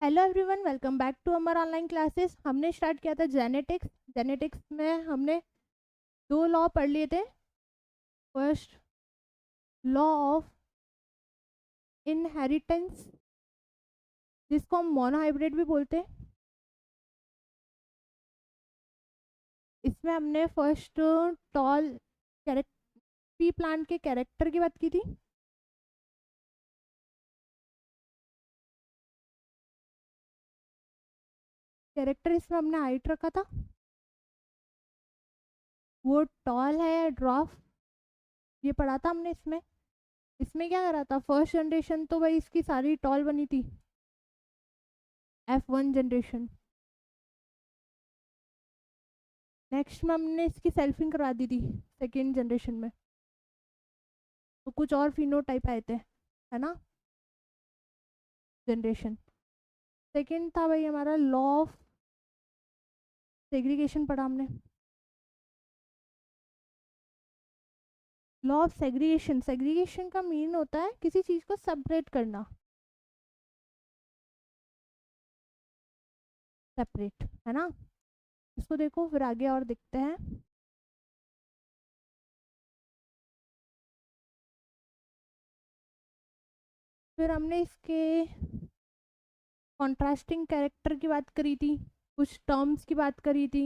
Hello everyone, welcome back to Amar online classes. हमने start किया था जेनेटिक्स में हमने दो लॉ पढ़ लिए थे। फर्स्ट, लॉ ऑफ इनहेरिटेंस, जिसको हम मोनोहाइब्रिड भी बोलते हैं। इसमें हमने फर्स्ट टॉल पी प्लांट के कैरेक्टर की बात की थी। कैरेक्टर इसमें हमने हाइट रखा था, वो टॉल है, ड्रॉफ, ये पढ़ा था हमने। इसमें इसमें क्या करा था, फर्स्ट जनरेशन तो भाई इसकी सारी टॉल बनी थी, F1 जनरेशन। नेक्स्ट में हमने इसकी सेल्फिंग करवा दी थी सेकेंड जनरेशन में, तो कुछ और फिनोटाइप आए थे, है ना। जनरेशन सेकेंड था भाई हमारा लॉ ऑफ सेग्रीगेशन, पढ़ा हमने। लॉ ऑफ सेग्रीगेशन, सेग्रीगेशन का मीन होता है किसी चीज़ को सेपरेट करना, सेपरेट, है ना। इसको देखो फिर आगे और देखते हैं। फिर हमने इसके कॉन्ट्रास्टिंग कैरेक्टर की बात करी थी, कुछ टर्म्स की बात करी थी।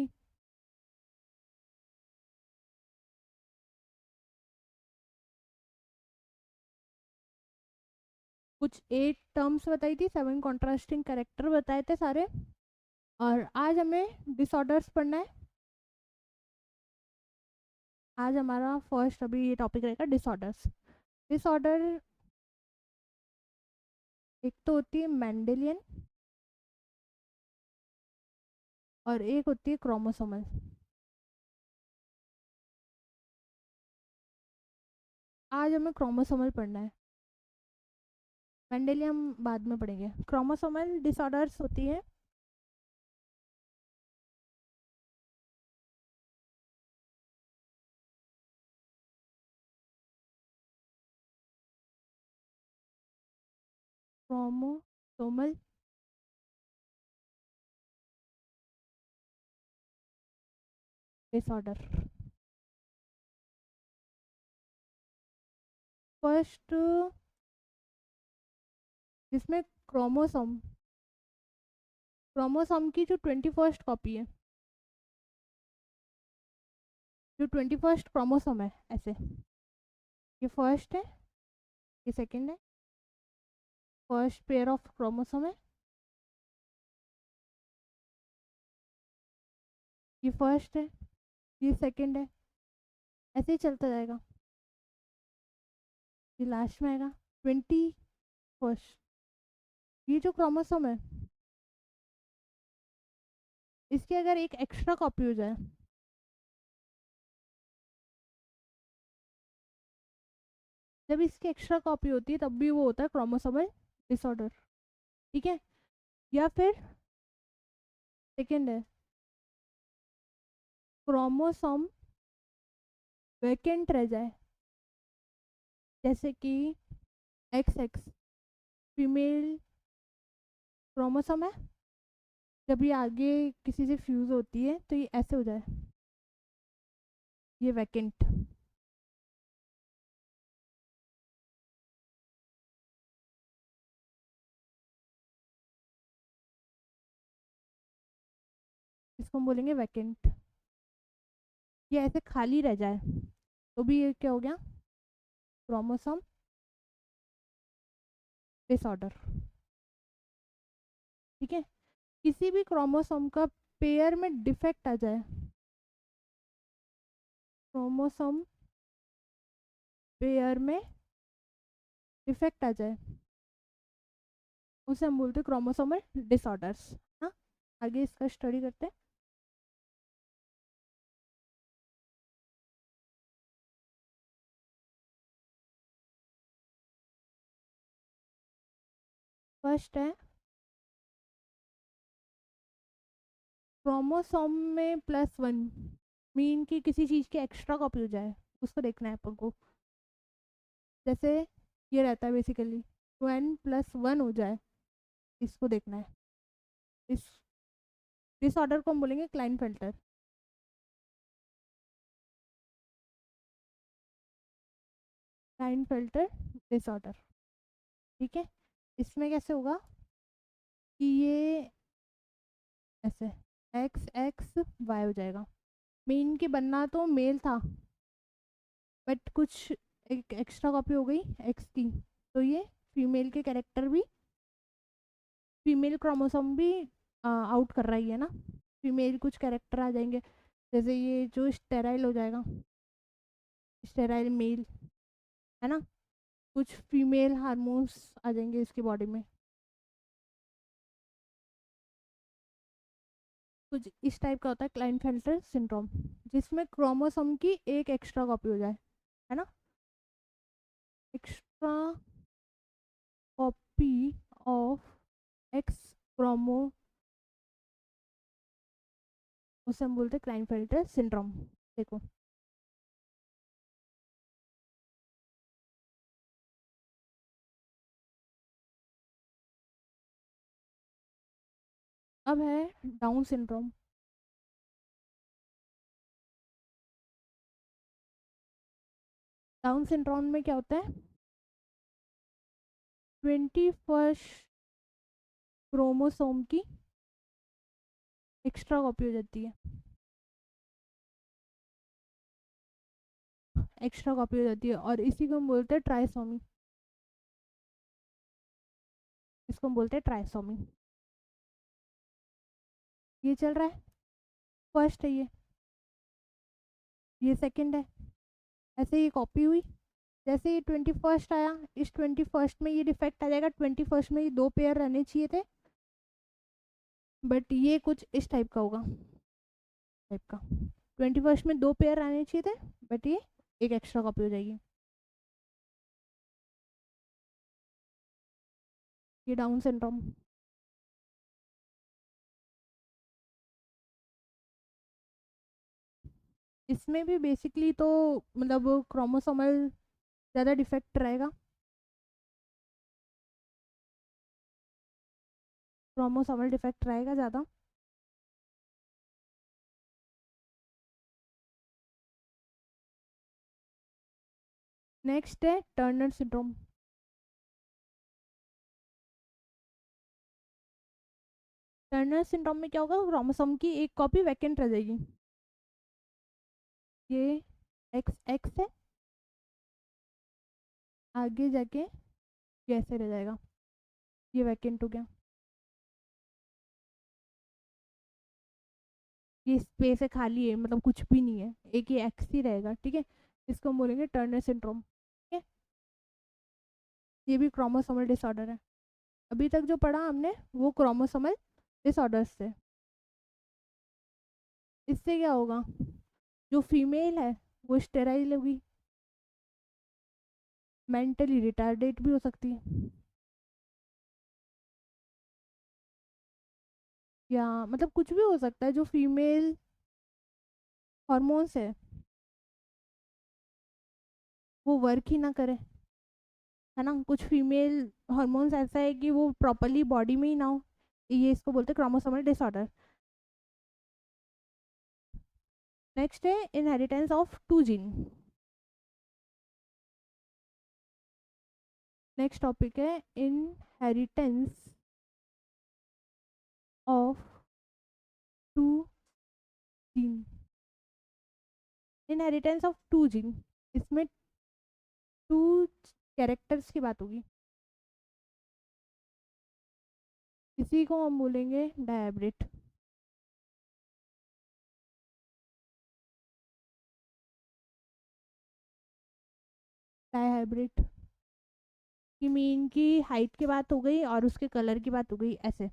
कुछ 8 टर्म्स बताई थी, 7 कॉन्ट्रास्टिंग कैरेक्टर बताए थे सारे। और आज हमें डिसऑर्डर्स पढ़ना है। आज हमारा फर्स्ट अभी ये टॉपिक रहेगा डिसऑर्डर्स। डिसऑर्डर एक तो होती है मेंडेलियन और एक होती है क्रोमोसोमल। आज हमें क्रोमोसोमल पढ़ना है, मेंडेलियन हम बाद में पढ़ेंगे। क्रोमोसोमल डिसऑर्डर्स होती है क्रोमोसोमल डिसऑर्डर। फर्स्ट, जिसमें क्रोमोसोम क्रोमोसोम की जो 21st कॉपी है, जो 21st क्रोमोसोम है, ऐसे ये फर्स्ट है, ये सेकंड है। फर्स्ट पेयर ऑफ क्रोमोसोम है, ये फर्स्ट है, ये सेकंड है, ऐसे ही चलता जाएगा, ये लास्ट में आएगा 21st। ये जो क्रोमोसोम है, इसकी अगर एक एक्स्ट्रा कॉपी हो जाए, जब इसकी एक्स्ट्रा कॉपी होती है तब भी वो होता है क्रोमोसोमल डिसऑर्डर, ठीक है। या फिर सेकंड है, क्रोमोसोम वैकेंट रह जाए, जैसे कि एक्स एक्स फीमेल क्रोमोसोम है, जब ये आगे किसी से फ्यूज होती है तो ये ऐसे हो जाए, ये वैकेंट। इसको हम बोलेंगे वैकेंट। ये ऐसे खाली रह जाए तो भी ये क्या हो गया, क्रोमोसोम डिसऑर्डर, ठीक है। किसी भी क्रोमोसोम का पेयर में डिफेक्ट आ जाए, क्रोमोसोम पेयर में डिफेक्ट आ जाए, उसे हम बोलते हैं क्रोमोसोमल डिसऑर्डर्स। हाँ, आगे इसका स्टडी करते हैं। फर्स्ट है, क्रोमोसोम में +1 मीन की किसी चीज़ की एक्स्ट्रा कॉपी हो जाए, उसको देखना है अपन को। जैसे ये रहता है बेसिकली 2n+1 हो जाए, इसको देखना है। इस डिसऑर्डर को हम बोलेंगे क्लाइनफेल्टर। क्लाइनफेल्टर डिसऑर्डर, ठीक है। इसमें कैसे होगा कि ये ऐसे एक्स एक्स वाई हो जाएगा। मीन की बनना तो मेल था, बट कुछ एक एक्स्ट्रा कॉपी हो गई एक्स की, तो ये फीमेल के कैरेक्टर भी, फीमेल क्रोमोसोम भी आउट कर रही है ना। फीमेल कुछ कैरेक्टर आ जाएंगे, जैसे ये जो स्टेराइल हो जाएगा, स्टेराइल मेल, है ना। कुछ फीमेल हार्मोन्स आ जाएंगे इसकी बॉडी में, कुछ इस टाइप का होता है क्लाइनफेल्टर सिंड्रोम, जिसमें क्रोमोसोम की एक एक्स्ट्रा कॉपी हो जाए, है ना। Extra copy of X chromo, उसे हम बोलते हैं क्लाइनफेल्टर सिंड्रोम। देखो अब है डाउन सिंड्रोम। डाउन सिंड्रोम में क्या होता है, 21st क्रोमोसोम की एक्स्ट्रा कॉपी हो जाती है, एक्स्ट्रा कॉपी हो जाती है, और इसी को हम बोलते हैं ट्राइसोमी। इसको हम बोलते हैं ट्राइसोमी। ये चल रहा है, फर्स्ट है ये सेकंड है। ऐसे ये कॉपी हुई, जैसे ये 21st आया, इस 21st में ये डिफेक्ट आ जाएगा। 21st में ये 2 पेयर रहने चाहिए थे, बट ये कुछ इस टाइप का होगा, टाइप का। 21st में 2 पेयर रहने चाहिए थे, बट ये एक एक्स्ट्रा कॉपी हो जाएगी। ये डाउन सिंड्रोम। इसमें भी बेसिकली तो मतलब क्रोमोसोमल ज़्यादा डिफेक्ट रहेगा, क्रोमोसोमल डिफेक्ट रहेगा ज़्यादा। नेक्स्ट है टर्नर सिंड्रोम। टर्नर सिंड्रोम में क्या होगा, क्रोमोसोम की एक कॉपी वैकेंट रह जाएगी। ये एक्स एक्स है, आगे जाके ये ऐसे रह जाएगा, ये वैकेंट हो गया। ये स्पेस है, खाली है, मतलब कुछ भी नहीं है, एक ही एक्स ही रहेगा, ठीक है। इसको हम बोलेंगे टर्नर सिंड्रोम, ठीक है। ये भी क्रोमोसोमल डिसऑर्डर है। अभी तक जो पढ़ा हमने वो क्रोमोसोमल डिसऑर्डर्स से। इससे क्या होगा, जो फीमेल है वो स्टेराइल होगी, मेंटली रिटार्डेड भी हो सकती है, या मतलब कुछ भी हो सकता है। जो फीमेल हॉर्मोन्स है वो वर्क ही ना करे, है ना। कुछ फीमेल हॉर्मोन्स ऐसा है कि वो प्रॉपरली बॉडी में ही ना हो, ये इसको बोलते हैं क्रोमोसोमल डिसऑर्डर। नेक्स्ट है inheritance of 2 gene. Next topic है inheritance of 2 gene. Inheritance of 2 gene, इसमें 2 कैरेक्टर्स की बात होगी, इसी को हम बोलेंगे डायब्रिट। डायहाइब्रिड की मीन की हाइट की बात हो गई और उसके कलर की बात हो गई, ऐसे।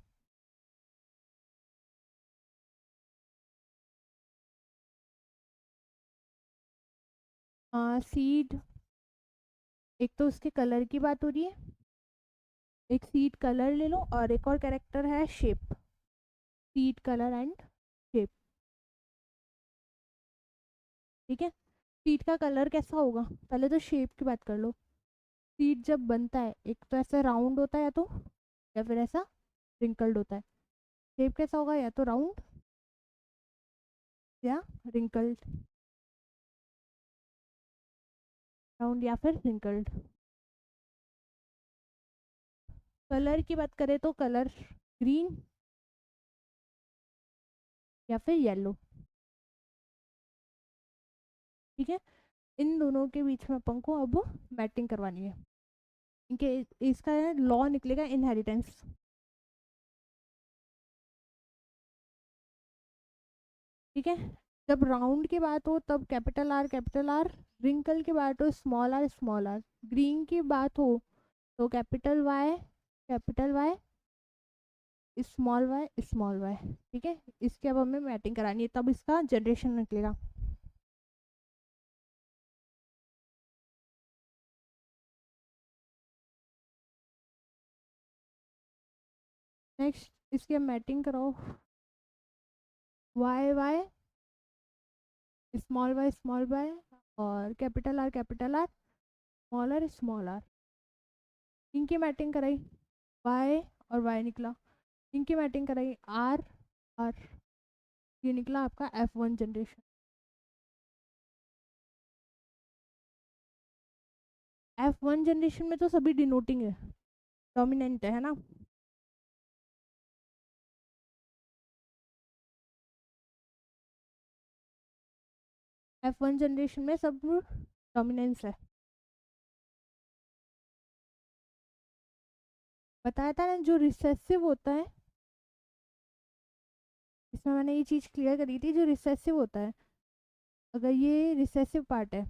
सीड, एक तो उसके कलर की बात हो रही है, एक सीड कलर ले लो, और एक और कैरेक्टर है shape, seed colour and shape, ठीक है। सीड का कलर कैसा होगा, पहले तो शेप की बात कर लो। सीड जब बनता है, एक तो ऐसा राउंड होता है, या फिर ऐसा रिंकल्ड होता है। शेप कैसा होगा, या तो राउंड या रिंकल्ड, राउंड या फिर रिंकल्ड। कलर की बात करें तो कलर ग्रीन या फिर येलो। ठीक है, इन दोनों के बीच में अपन को अब मैटिंग करवानी है। इनके इसका लॉ निकलेगा इनहेरिटेंस। ठीक है, जब राउंड की बात हो तब कैपिटल आर, रिंकल की बात हो स्मॉल आर, ग्रीन की बात हो तो कैपिटल वाई, स्मॉल वाई। ठीक है, इसके अब हमें मैटिंग करानी है, तब इसका जनरेशन निकलेगा। नेक्स्ट इसकी अब मैटिंग कराओ, वाई स्मॉल वाई और कैपिटल आर स्मॉल आर। इनकी मैटिंग कराई, वाई और वाई निकला। इनकी मैटिंग कराई आर आर, ये निकला आपका F1 जनरेशन। F1 जनरेशन में तो सभी डिनोटिंग है, डोमिनेंट है ना। F1 जनरेशन में सब डोमिनेंस है। बताया था ना, जो रिसेसिव होता है, इसमें मैंने ये चीज़ क्लियर करी थी, जो रिसेसिव होता है, अगर ये रिसेसिव पार्ट है,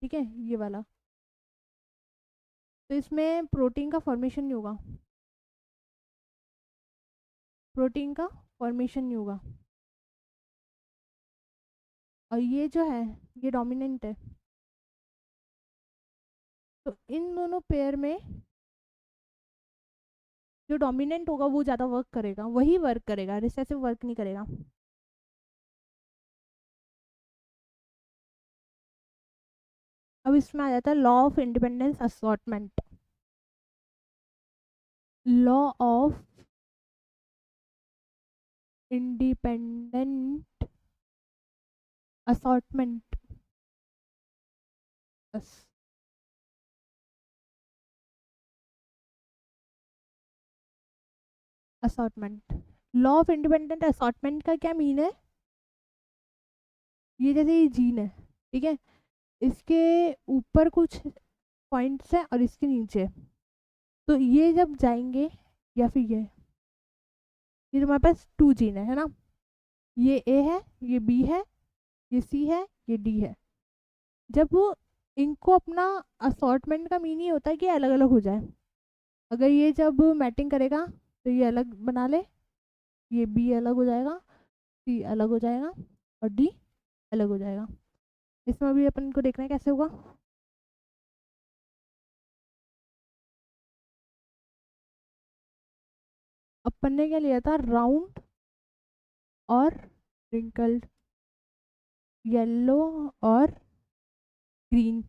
ठीक है, ये वाला, तो इसमें प्रोटीन का फॉर्मेशन नहीं होगा, प्रोटीन का फॉर्मेशन नहीं होगा। और ये जो है ये डोमिनेंट है, तो इन दोनों पेयर में जो डोमिनेंट होगा वो ज़्यादा वर्क करेगा, वही वर्क करेगा, रिसेसिव वर्क नहीं करेगा। अब इसमें आ जाता है law of independence assortment. Law of independent assortment, assortment. Law of independent assortment का क्या मीन है, ये जैसे ये जीन है, ठीक है, इसके ऊपर कुछ पॉइंट्स है और इसके नीचे, तो ये जब जाएंगे, या फिर ये तुम्हारे पास 2 जीन है ना, ये ए है, ये बी है, ये सी है, ये डी है। जब वो इनको अपना असॉर्टमेंट का मीन ही होता है कि अलग अलग हो जाए। अगर ये जब मैटिंग करेगा तो ये अलग बना ले, ये बी अलग हो जाएगा, सी अलग हो जाएगा और डी अलग हो जाएगा। इसमें अभी अपन को देखना है कैसे होगा। अपन ने क्या लिया था, राउंड और रिंकल्ड, येलो और ग्रीन।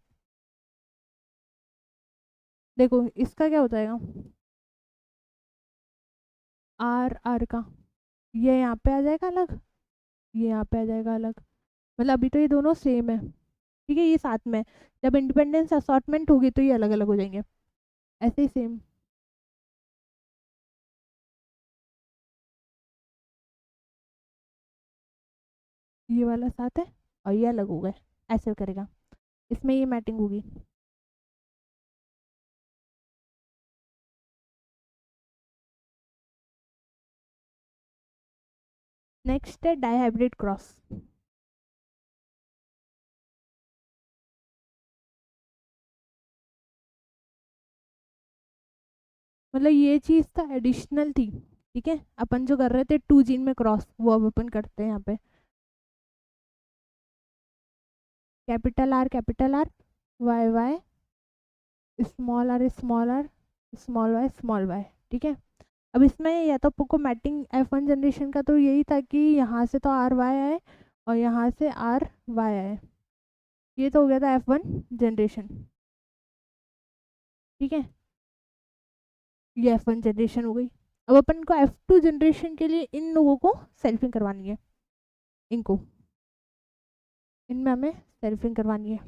देखो इसका क्या हो जाएगा, आर आर का ये यहाँ पे आ जाएगा अलग, ये यहाँ पे आ जाएगा अलग, मतलब अभी तो ये दोनों सेम है, ठीक है, ये साथ में। जब इंडिपेंडेंस असॉर्टमेंट होगी तो ये अलग अलग हो जाएंगे, ऐसे ही सेम। ये वाला साथ है और ये अलग हो गए, ऐसे करेगा, इसमें ये मैटिंग होगी। नेक्स्ट है डाइहाइब्रिड क्रॉस। मतलब ये चीज़ तो एडिशनल थी, ठीक है, अपन जो कर रहे थे 2 जीन में क्रॉस, वो अब अपन करते हैं यहाँ पे। Capital R Y Y small Y small Y. ठीक है, अब इसमें या तो आपको मैटिंग F1 जनरेशन का तो यही था कि यहाँ से तो आर वाई आए और यहाँ से आर वाई आए, ये तो हो गया था F1 जनरेशन। ठीक है, ये F1 जनरेशन हो गई। अब अपन को F2 जनरेशन के लिए इन लोगों को सेल्फिंग करवानी है, इनको इनमें हमें सेल्फिंग करवानी है।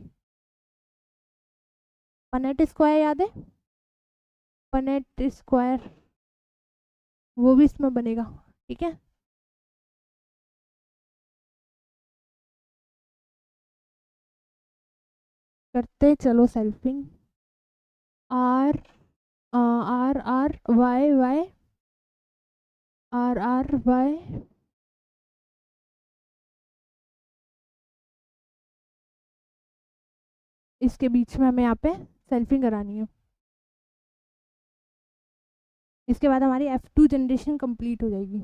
पनेट स्क्वायर याद है, पनेट स्क्वायर वो भी इसमें बनेगा, ठीक है। करते चलो selfing. R R R Y Y R R Y इसके बीच में हमें यहाँ पे सेल्फिंग करानी है। इसके बाद हमारी F2 जनरेशन कंप्लीट हो जाएगी।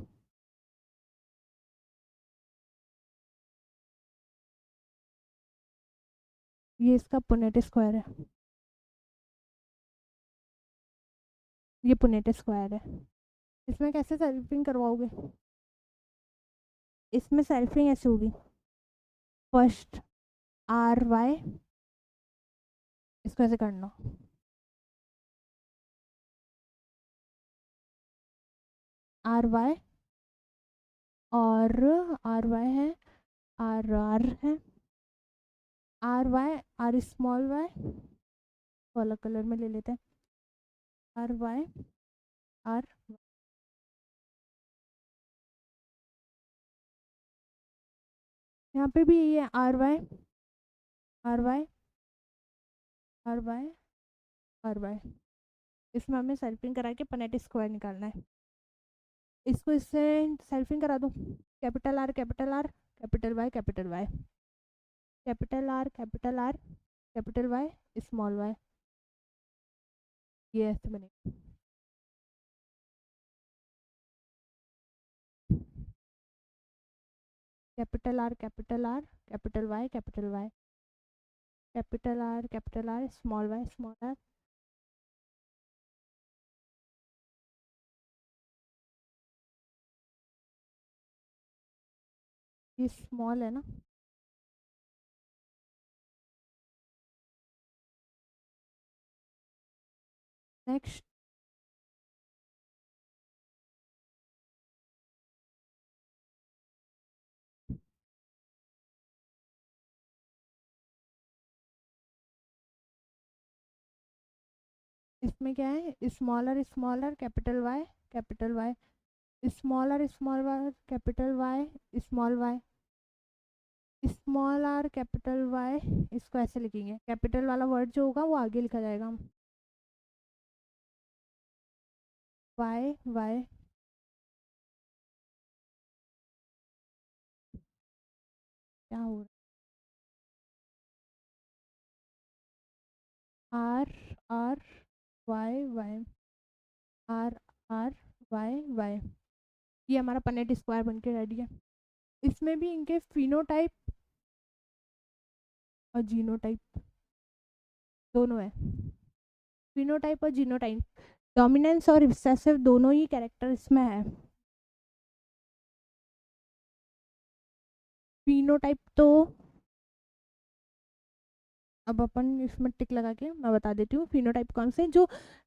ये इसका पुनेट स्क्वायर है, ये पुनेट स्क्वायर है। इसमें कैसे सेल्फिंग करवाओगे? इसमें सेल्फिंग ऐसे होगी, फर्स्ट आर वाई, इसको ऐसे करना, आर वाई और आर वाई है, आर आर है, R Y R small Y को अलग कलर में ले लेते हैं, आर वाई आर, यहाँ पे भी ये R Y R Y R Y R Y, इसमें हमें सेल्फिंग करा के पनेट स्क्वायर निकालना है। इसको इससे सेल्फिंग करा दो, capital R capital R capital Y capital Y, capital R capital R capital Y small Y, ये ऐसे बनेगा। Capital R capital R capital Y capital Y, capital R small R, ये स्मॉल है ना, नेक्स्ट इसमें क्या है, smaller capital Y, small R capital Y small Y, small R capital Y, इसको ऐसे लिखेंगे, कैपिटल वाला वर्ड जो होगा वो आगे लिखा जाएगा, वाई वाई, क्या हो रहा, R R Y Y R R Y Y, ये हमारा पनेट स्क्वायर बन के रेडी है। इसमें भी इनके फिनोटाइप और जीनोटाइप दोनों है, फिनोटाइप और जीनोटाइप, डोमिनेंस और रिसेसिव दोनों ही कैरेक्टर इसमें है। फिनोटाइप तो अब अपन इसमें टिक लगा के मैं बता देती हूँ फिनोटाइप कौन से, जो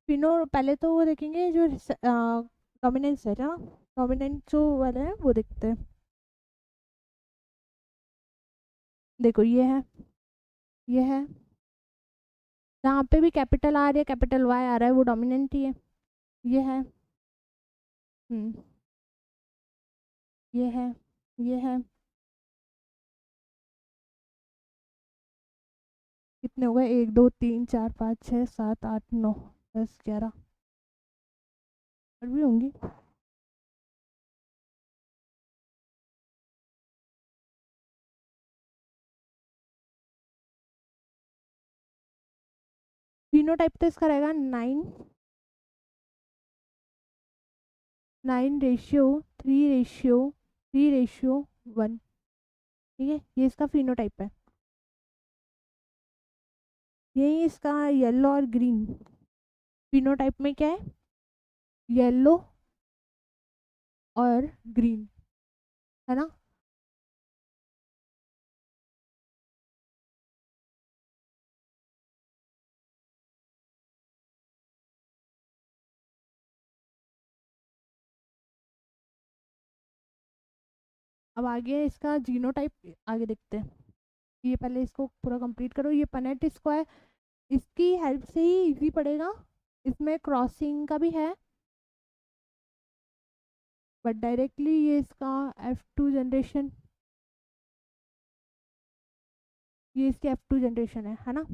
फिनो पहले तो वो देखेंगे जो डोमिनेंस है ना, डोमिनेंट जो वाले हैं वो देखते हैं। देखो ये है, जहाँ पे भी कैपिटल आर या कैपिटल वाई आ रहा है वो डोमिनेंट ही है। ये है, हम्म, ये है, ये है, कितने हो गए, 1 2 3 4 5 6 7 8 9 10 11 और भी होंगी। फिनोटाइप तो इसका रहेगा 9 9 रेशियो 3 रेशियो 1, ठीक है, ये इसका फिनोटाइप है। यही इसका येलो और ग्रीन, फिनोटाइप में क्या है, येलो और ग्रीन, है ना। अब आगे इसका जीनोटाइप आगे देखते हैं। ये पहले इसको पूरा कंप्लीट करो। ये पनेट स्क्वायर, इसकी हेल्प से ही इजी पड़ेगा। इसमें क्रॉसिंग का भी है, बट डायरेक्टली ये इसका F2 जनरेशन, ये इसके F2 जनरेशन है ना।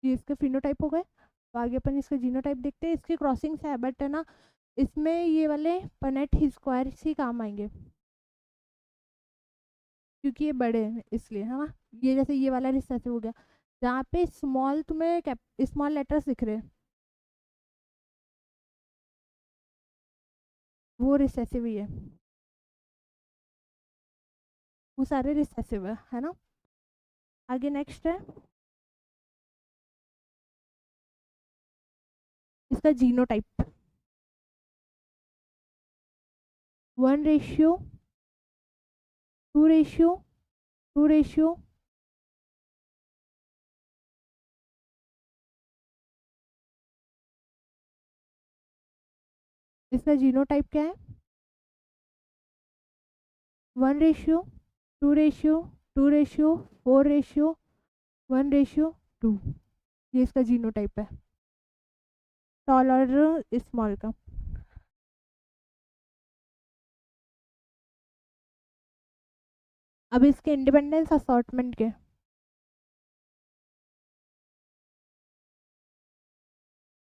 ये इसके फिनोटाइप हो गए। तो आगे अपन इसका जीनोटाइप देखते हैं। इसकी क्रॉसिंग्स है बट है ना, इसमें ये वाले पनेट स्क्वायर से काम आएंगे क्योंकि ये बड़े हैं इसलिए, है ना। ये जैसे ये वाला रिसेसिव हो गया, जहाँ पे स्मॉल तुम्हें स्मॉल लेटर्स दिख रहे हैं वो रिसेसिव ही है, वो सारे रिसेसिव है ना। आगे नेक्स्ट है इसका जीनोटाइप। 1:2:2:2। इसका जीनोटाइप क्या है? 1:2:4:1:2। ये इसका जीनोटाइप है, टॉल और स्मॉल का। अब इसके इंडिपेंडेंस असॉर्टमेंट के,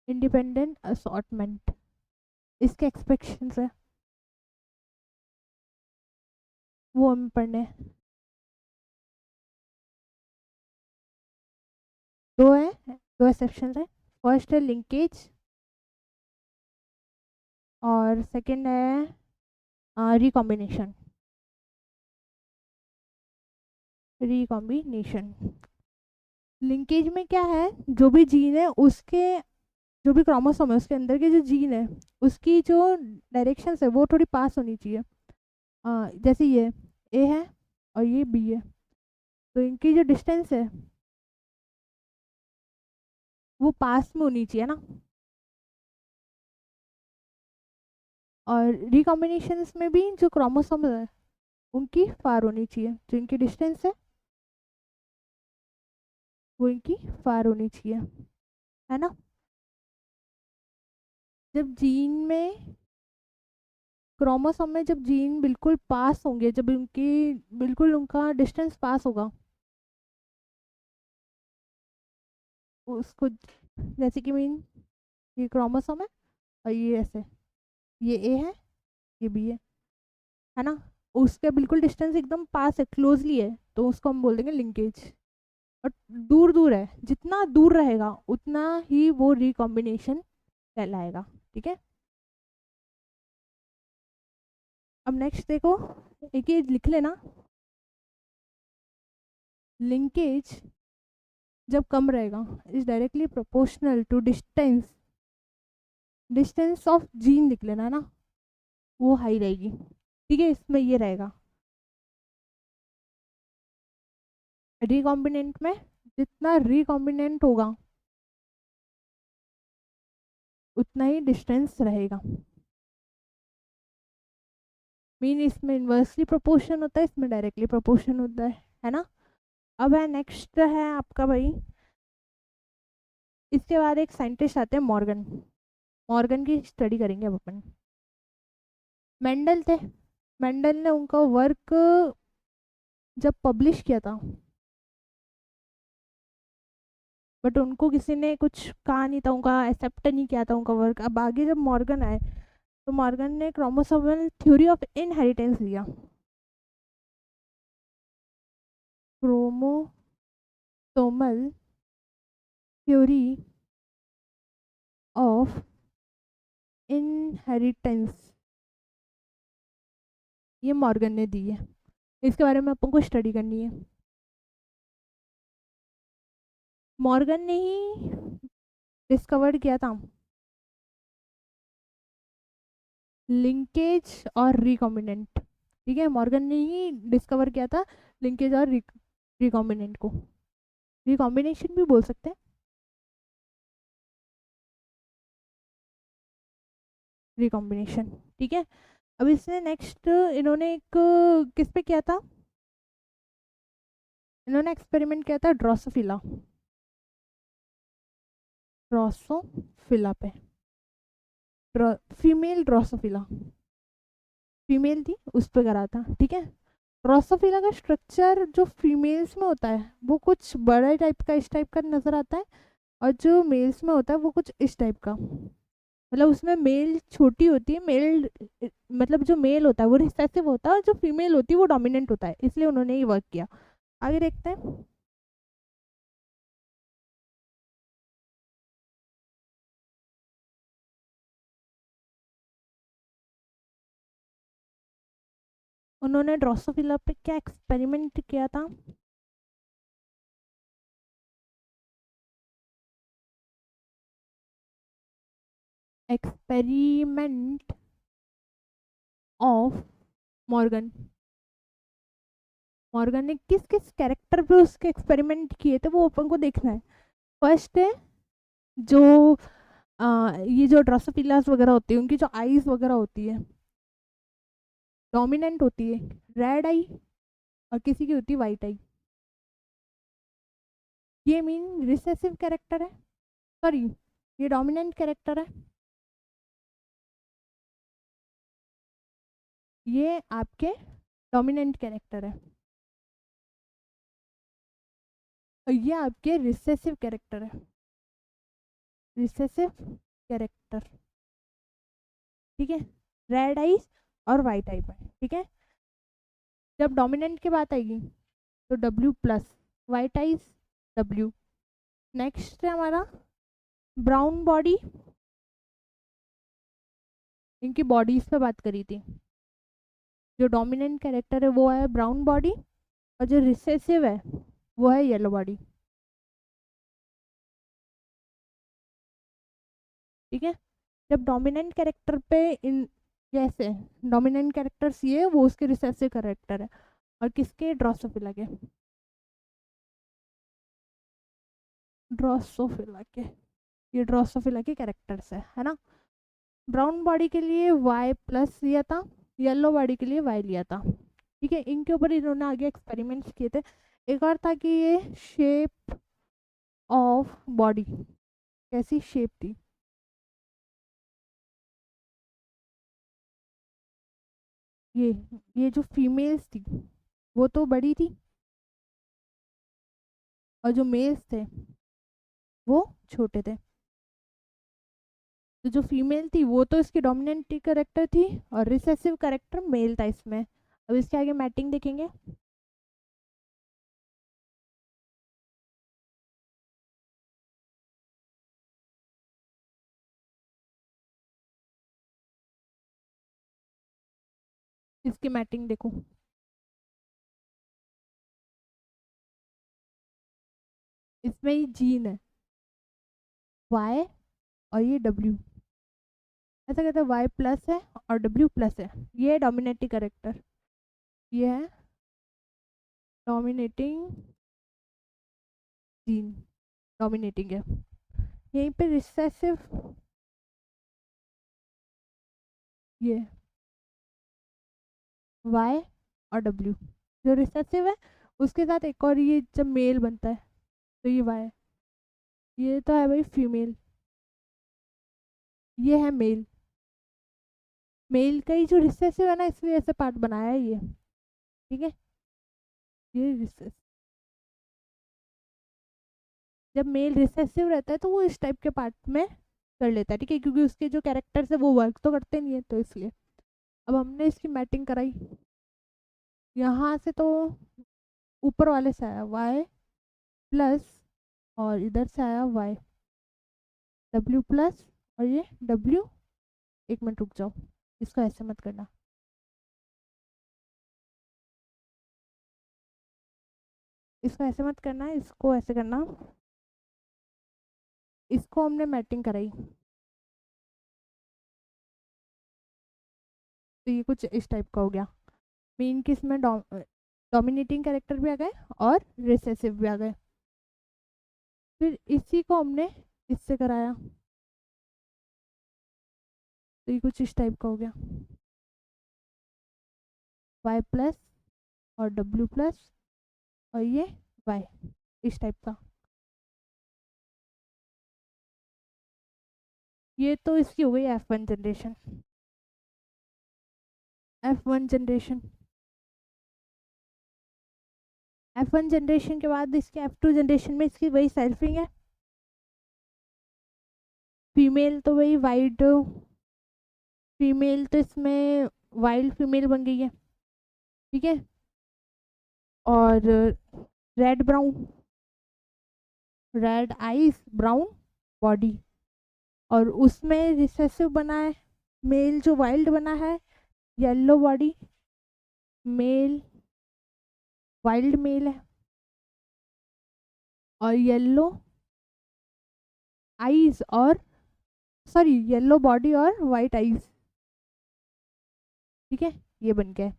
इंडिपेंडेंट असॉर्टमेंट इसके एक्सपेक्टेशंस है, वो हमें पढ़ने हैं। दो है, दो एक्सेप्शन है। फर्स्ट है लिंकेज और सेकंड है रिकॉम्बिनेशन। रिकॉम्बिनेशन लिंकेज में क्या है, जो भी जीन है उसके, जो भी क्रोमोसोम है उसके अंदर के जो जीन है उसकी जो डायरेक्शन है वो थोड़ी पास होनी चाहिए। जैसे ये ए है और ये बी है, तो इनकी जो डिस्टेंस है वो पास में होनी चाहिए ना। और रिकॉम्बिनेशंस में भी जो क्रोमोसोम है उनकी फार होनी चाहिए, जो इनकी डिस्टेंस है वो इनकी फार होनी चाहिए, है ना। जब जीन में, क्रोमोसोम में जब जीन बिल्कुल पास होंगे, जब उनकी बिल्कुल उनका डिस्टेंस पास होगा उसको, जैसे कि मीन ये क्रोमोसोम है और ये ऐसे, ये ए है ये बी है ना, उसके बिल्कुल डिस्टेंस एकदम पास है, क्लोजली है, तो उसको हम बोल देंगे लिंकेज। और दूर दूर है, जितना दूर रहेगा उतना ही वो रिकॉम्बिनेशन कहलाएगा, ठीक है। अब नेक्स्ट देखो, एक ये लिख लेना, लिंकेज जब कम रहेगा is directly proportional to distance, distance of gene लिख लेना है ना, वो हाई रहेगी, ठीक है। इसमें ये रहेगा रिकॉम्बिनेंट में, जितना रिकॉम्बिनेंट होगा उतना ही डिस्टेंस रहेगा। मीन इसमें इन्वर्सली प्रोपोर्शन होता है, इसमें डायरेक्टली प्रोपोर्शन होता है ना। अब है नेक्स्ट है आपका भाई, इसके बाद एक साइंटिस्ट आते हैं मॉर्गन, मॉर्गन की स्टडी करेंगे अब अपन। मेंडल थे, मेंडल ने उनका वर्क जब पब्लिश किया था, बट उनको किसी ने कुछ कहा नहीं था, उनका एक्सेप्ट नहीं किया था उनका वर्क। अब आगे जब मॉर्गन आए तो मॉर्गन ने क्रोमोसोमल थ्योरी ऑफ इनहेरिटेंस दिया, क्रोमोसोमल थ्योरी ऑफ इनहेरिटेंस, ये मॉर्गन ने दी है। इसके बारे में अपन को स्टडी करनी है। मॉर्गन ने ही डिस्कवर्ड किया था लिंकेज और रिकॉम्बिनेंट, ठीक है। मॉर्गन ने ही डिस्कवर किया था लिंकेज और रिकॉम्बिनेंट को, रिकॉम्बिनेशन भी बोल सकते हैं, रिकॉम्बिनेशन, ठीक है। अब इसने नेक्स्ट इन्होंने एक किस पे किया था, इन्होंने एक्सपेरिमेंट किया था ड्रोसोफिला, ड्रोसोफिला पे, फीमेल ड्रोसोफिला, फीमेल थी उस पे करा था, ठीक है। ड्रोसोफिला का स्ट्रक्चर जो फीमेल्स में होता है वो कुछ बड़ा टाइप का, इस टाइप का नजर आता है, और जो मेल्स में होता है वो कुछ इस टाइप का, मतलब उसमें मेल छोटी होती है, मेल मतलब जो मेल होता है वो रिसेसिव होता है, और जो फीमेल होती है वो डोमिनेंट होता है, इसलिए उन्होंने ये वर्क किया। आगे देखते हैं। उन्होंने ड्रोसोफिला पे क्या एक्सपेरिमेंट किया था, एक्सपेरिमेंट ऑफ मॉर्गन, मॉर्गन ने किस किस कैरेक्टर पे उसके एक्सपेरिमेंट किए थे वो अपन को देखना है। फर्स्ट है जो ये जो ड्रोसोफिलास वगैरह होती है उनकी जो आईज वगैरह होती है डोमिनेंट होती है, रेड आई, और किसी की होती है वाइट आई, ये मीन रिसेसिव कैरेक्टर है, सॉरी ये डोमिनेंट कैरेक्टर है, ये आपके डोमिनेंट कैरेक्टर है, और ये आपके रिसेसिव कैरेक्टर है, रिसेसिव कैरेक्टर, ठीक है, रेड आईज और वाइट आई पर, ठीक है। जब डोमिनेंट की बात आएगी तो W plus, white eyes W. Next है हमारा ब्राउन बॉडी, इनकी बॉडीज पे बात करी थी, जो डोमिनेंट कैरेक्टर है वो है ब्राउन बॉडी, और जो रिसेसिव है वो है येलो बॉडी, ठीक है। जब डोमिनेंट कैरेक्टर पे इन जैसे डोमिनेंट कैरेक्टर्स ये वो उसके रिसेसिव कैरेक्टर है, और किसके ड्रोसोफिला के, ड्रोसोफिला के, ये ड्रोसोफिला के कैरेक्टर्स है ना। ब्राउन बॉडी के लिए वाई प्लस लिया था, येलो बॉडी के लिए वाई लिया था, ठीक है। इनके ऊपर इन्होंने आगे एक्सपेरिमेंट्स किए थे। एक और था कि ये शेप ऑफ बॉडी कैसी शेप थी, ये ये जो फीमेल्स थी वो तो बड़ी थी, और जो मेल्स थे वो छोटे थे, तो जो फीमेल थी वो तो इसकी डोमिनेंट करेक्टर थी, और रिसेसिव करेक्टर मेल था इसमें। अब इसके आगे मैटिंग देखेंगे। इसकी मैटिंग देखो, इसमें ये जीन है वाई, और ये डब्ल्यू, ऐसा कहते हैं वाई प्लस है और डब्ल्यू प्लस है, ये है डोमिनेटिंग करेक्टर, ये है डोमिनेटिंग जीन, डोमिनेटिंग है। यहीं पे रिसेसिव, ये वाई और डब्ल्यू, जो रिसेसिव है उसके साथ एक और ये जब मेल बनता है तो ये वाई, ये तो है भाई फीमेल, ये है मेल, मेल का ही जो रिसेसिव है ना इसलिए ऐसे पार्ट बनाया है ये, ठीक है। ये रिसेस, जब मेल रिसेसिव रहता है तो वो इस टाइप के पार्ट में कर लेता है, ठीक है, क्योंकि उसके जो कैरेक्टर्स है वो वर्क तो करते नहीं है तो इसलिए। अब हमने इसकी मैटिंग कराई, यहाँ से तो ऊपर वाले से आया वाई प्लस, और इधर से आया वाई डब्ल्यू प्लस, और ये डब्ल्यू, एक मिनट रुक जाओ, इसको ऐसे मत करना, इसको ऐसे मत करना, इसको ऐसे करना, इसको हमने मैटिंग कराई तो ये कुछ इस टाइप का हो गया, मीन कि इसमें डोमिनेटिंग कैरेक्टर भी आ गए और रिसेसिव भी आ गए। फिर इसी को हमने इससे कराया तो ये कुछ इस टाइप का हो गया, वाई प्लस और डब्ल्यू प्लस और ये वाई, इस टाइप का। ये तो इसकी हो गई F1 generation. F1 generation, F1 generation के बाद इसके F2 जनरेशन में इसकी वही सेल्फिंग है। फीमेल तो वही वाइड, फीमेल तो इसमें वाइल्ड फीमेल बन गई है, ठीक है। और red brown, red eyes brown body, और उसमें रिसेसिव बना है मेल, जो वाइल्ड बना है yellow body, male wild male है, और येलो आईज और सॉरी येलो बॉडी और वाइट आईज, ठीक है, ये बन गया।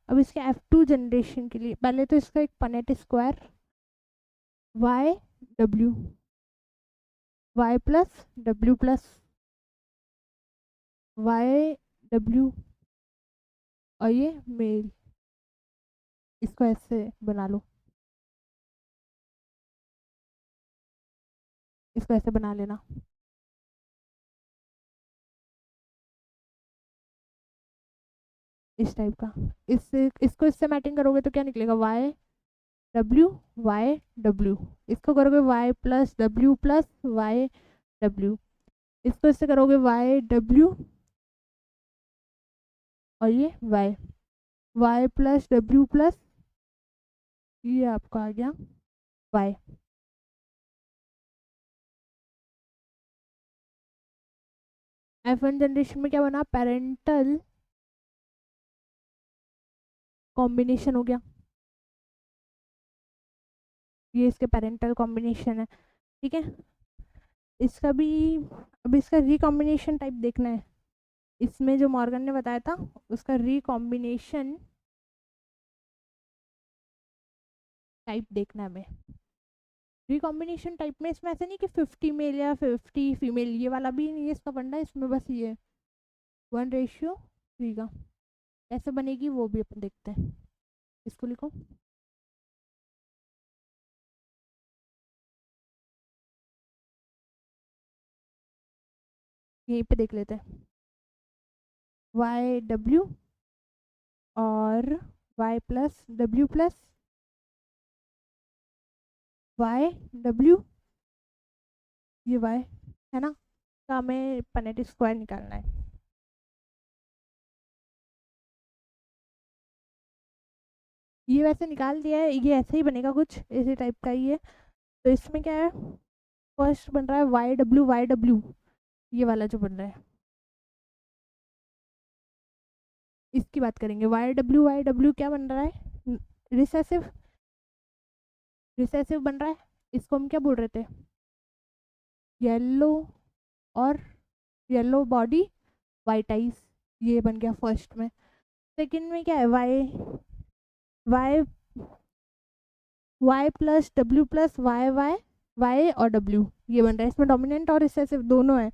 अब इसके F2 जनरेशन के लिए पहले तो इसका एक Punnett square Y W, Y plus W plus Y W, और ये मेल, इसको ऐसे बना लो, इसको ऐसे बना लेना। इस टाइप का, इससे इसको इससे मैटिंग करोगे तो क्या निकलेगा, वाई डब्ल्यू वाई डब्ल्यू, इसको करोगे Y plus W plus Y W, इसको इससे करोगे वाई डब्ल्यू और ये Y, Y plus W plus ये आपका आ गया वाई। F1 जनरेशन में क्या बना, पेरेंटल कॉम्बिनेशन हो गया, ये इसके पेरेंटल कॉम्बिनेशन है, ठीक है। इसका भी अब इसका रिकॉम्बिनेशन टाइप देखना है, इसमें जो मॉर्गन ने बताया था उसका रिकॉम्बिनेशन टाइप देखना है हमें। रिकॉम्बिनेशन टाइप में इसमें ऐसा नहीं कि 50 मेल या 50 फीमेल, ये वाला भी नहीं है इसका फंडा, इसमें बस ये 1:3 का कैसे बनेगी वो भी अपन देखते हैं। इसको लिखो, यहीं पे देख लेते हैं, वाई डब्ल्यू और Y plus W plus Y W, ये वाई है ना, तो हमें पनेट स्क्वायर निकालना है। ये वैसे निकाल दिया है, ये ऐसे ही बनेगा, कुछ इसी टाइप का ही है। तो इसमें क्या है, फर्स्ट बन रहा है वाई डब्ल्यू, ये वाला जो बन रहा है इसकी बात करेंगे। वाई डब्ल्यू क्या बन रहा है, रिसेसिव, रिसेसिव बन रहा है। इसको हम क्या बोल रहे थे, येलो और येलो बॉडी वाइट आइज, ये बन गया फर्स्ट में। सेकंड में क्या है, Y Y Y plus W plus Y Y Y और डब्ल्यू, ये बन रहा है। इसमें डोमिनेंट और रिसेसिव दोनों है,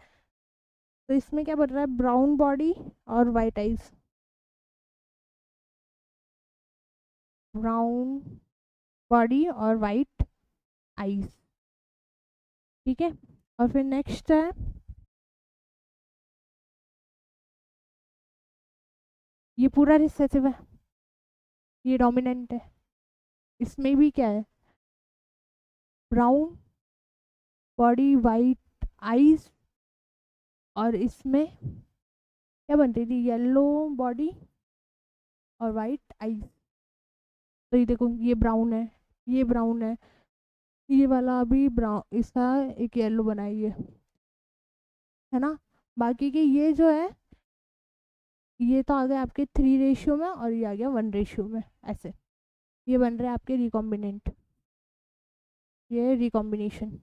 तो इसमें क्या बन रहा है, ब्राउन बॉडी और वाइट आइज, ब्राउन बॉडी और वाइट आइज, ठीक है। और फिर नेक्स्ट है, ये पूरा रिसेसिव है, ये डोमिनेंट है। इसमें भी क्या है, ब्राउन बॉडी वाइट आइज, और इसमें क्या बन रही थी, येलो बॉडी और वाइट आइज। तो ये देखो, ये ब्राउन है, ये ब्राउन है, ये वाला अभी ब्राउन, इसका एक येलो बनाइए, है ना। बाकी के ये जो है, ये तो आ गए आपके 3 रेशियो में और ये आ गया 1 रेशियो में, ऐसे ये बन रहे हैं आपके रिकॉम्बिनेंट, ये रिकॉम्बिनेशन।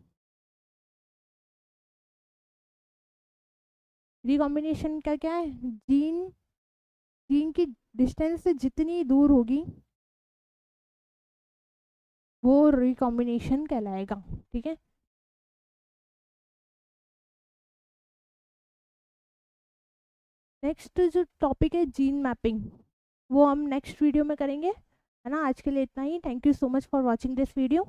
रिकॉम्बिनेशन का क्या है, जीन, जीन की डिस्टेंस से जितनी दूर होगी वो रिकॉम्बिनेशन कहलाएगा, ठीक है। नेक्स्ट जो टॉपिक है जीन मैपिंग, वो हम नेक्स्ट वीडियो में करेंगे, है ना। आज के लिए इतना ही। Thank you so much for watching this video.